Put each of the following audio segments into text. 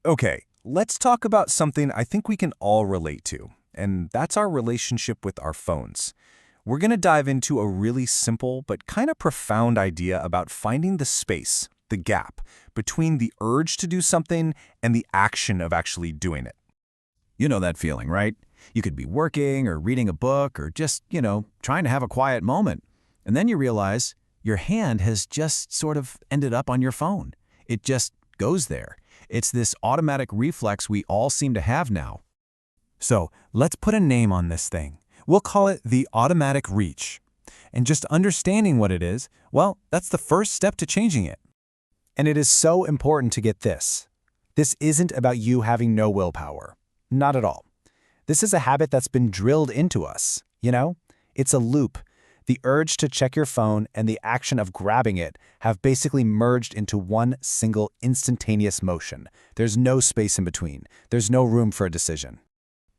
Okay, let's talk about something I think we can all relate to, and that's our relationship with our phones. We're going to dive into a really simple but kind of profound idea about finding the space, the gap, between the urge to do something and the action of actually doing it. You know that feeling, right? You could be working or reading a book or just, trying to have a quiet moment. And then you realize your hand has just sort of ended up on your phone. It just goes there. It's this automatic reflex we all seem to have now. So let's put a name on this thing. We'll call it the automatic reach. And just understanding what it is, well, that's the first step to changing it. And it is so important to get this. This isn't about you having no willpower. Not at all. This is a habit that's been drilled into us, It's a loop. The urge to check your phone and the action of grabbing it have basically merged into one single instantaneous motion. There's no space in between. There's no room for a decision.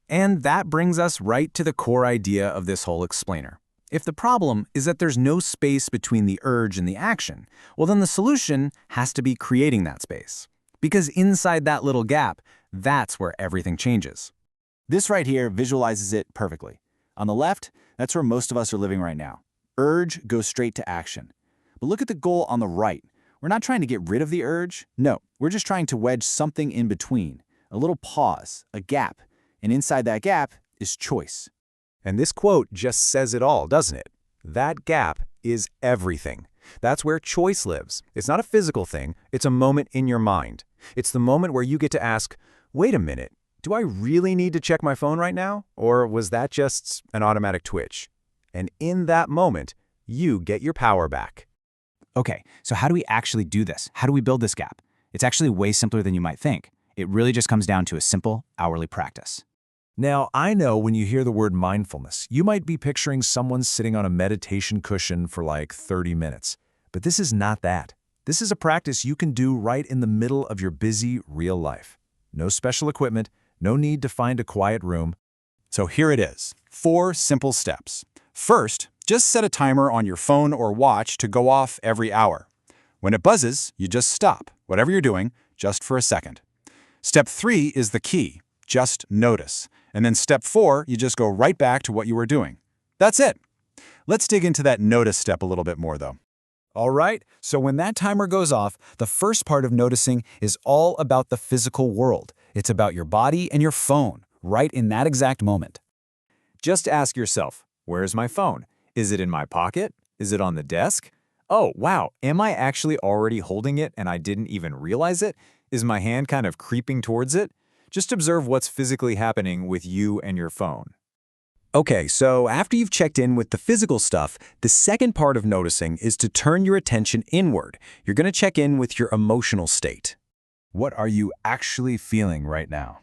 And that brings us right to the core idea of this whole explainer. If the problem is that there's no space between the urge and the action, well then the solution has to be creating that space. Because inside that little gap, that's where everything changes. This right here visualizes it perfectly. On the left, that's where most of us are living right now. Urge goes straight to action. But look at the goal on the right. We're not trying to get rid of the urge. No, we're just trying to wedge something in between. A little pause, a gap. And inside that gap is choice. And this quote just says it all, doesn't it? That gap is everything. That's where choice lives. It's not a physical thing. It's a moment in your mind. It's the moment where you get to ask, wait a minute, do I really need to check my phone right now? Or was that just an automatic twitch? And in that moment, you get your power back. Okay, so how do we actually do this? How do we build this gap? It's actually way simpler than you might think. It really just comes down to a simple, hourly practice. Now, I know when you hear the word mindfulness, you might be picturing someone sitting on a meditation cushion for like 30 minutes. But this is not that. This is a practice you can do right in the middle of your busy, real life. No special equipment, no need to find a quiet room. So here it is, 4 simple steps. First, just set a timer on your phone or watch to go off every hour. When it buzzes, you just stop, whatever you're doing, just for a second. Step 3 is the key, just notice. And then step 4, you just go right back to what you were doing. That's it. Let's dig into that notice step a little bit more though. All right, so when that timer goes off, the first part of noticing is all about the physical world. It's about your body and your phone, right in that exact moment. Just ask yourself, where's my phone? Is it in my pocket? Is it on the desk? Oh, wow, am I actually already holding it and I didn't even realize it? Is my hand kind of creeping towards it? Just observe what's physically happening with you and your phone. Okay, so after you've checked in with the physical stuff, the second part of noticing is to turn your attention inward. You're going to check in with your emotional state. What are you actually feeling right now?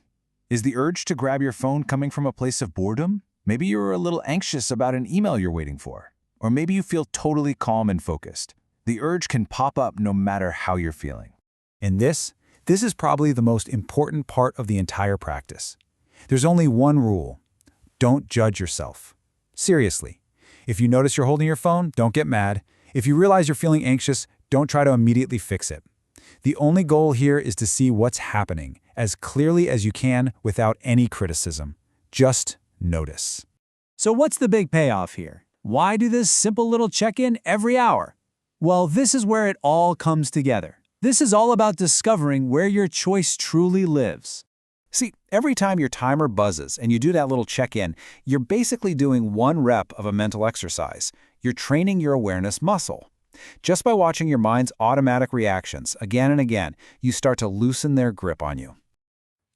Is the urge to grab your phone coming from a place of boredom? Maybe you're a little anxious about an email you're waiting for. Or maybe you feel totally calm and focused. The urge can pop up no matter how you're feeling. And this is probably the most important part of the entire practice. There's only one rule. Don't judge yourself. Seriously. If you notice you're holding your phone, don't get mad. If you realize you're feeling anxious, don't try to immediately fix it. The only goal here is to see what's happening as clearly as you can without any criticism. Just notice. So what's the big payoff here? Why do this simple little check-in every hour? Well, this is where it all comes together. This is all about discovering where your choice truly lives. See, every time your timer buzzes and you do that little check-in, you're basically doing one rep of a mental exercise. You're training your awareness muscle. Just by watching your mind's automatic reactions again and again, you start to loosen their grip on you.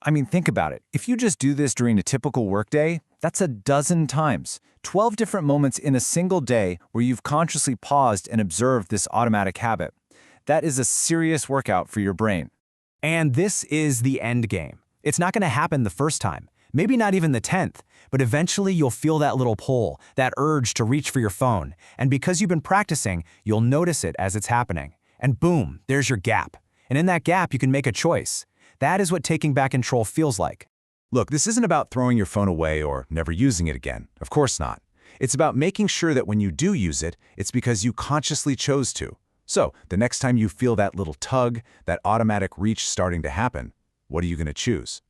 I mean, think about it. If you just do this during a typical workday, that's a dozen times. 12 different moments in a single day where you've consciously paused and observed this automatic habit. That is a serious workout for your brain. And this is the end game. It's not going to happen the first time, maybe not even the 10th, but eventually you'll feel that little pull, that urge to reach for your phone. And because you've been practicing, you'll notice it as it's happening. And boom, there's your gap. And in that gap, you can make a choice. That is what taking back control feels like. Look, this isn't about throwing your phone away or never using it again. Of course not. It's about making sure that when you do use it, it's because you consciously chose to. So, the next time you feel that little tug, that automatic reach starting to happen, What are you going to choose?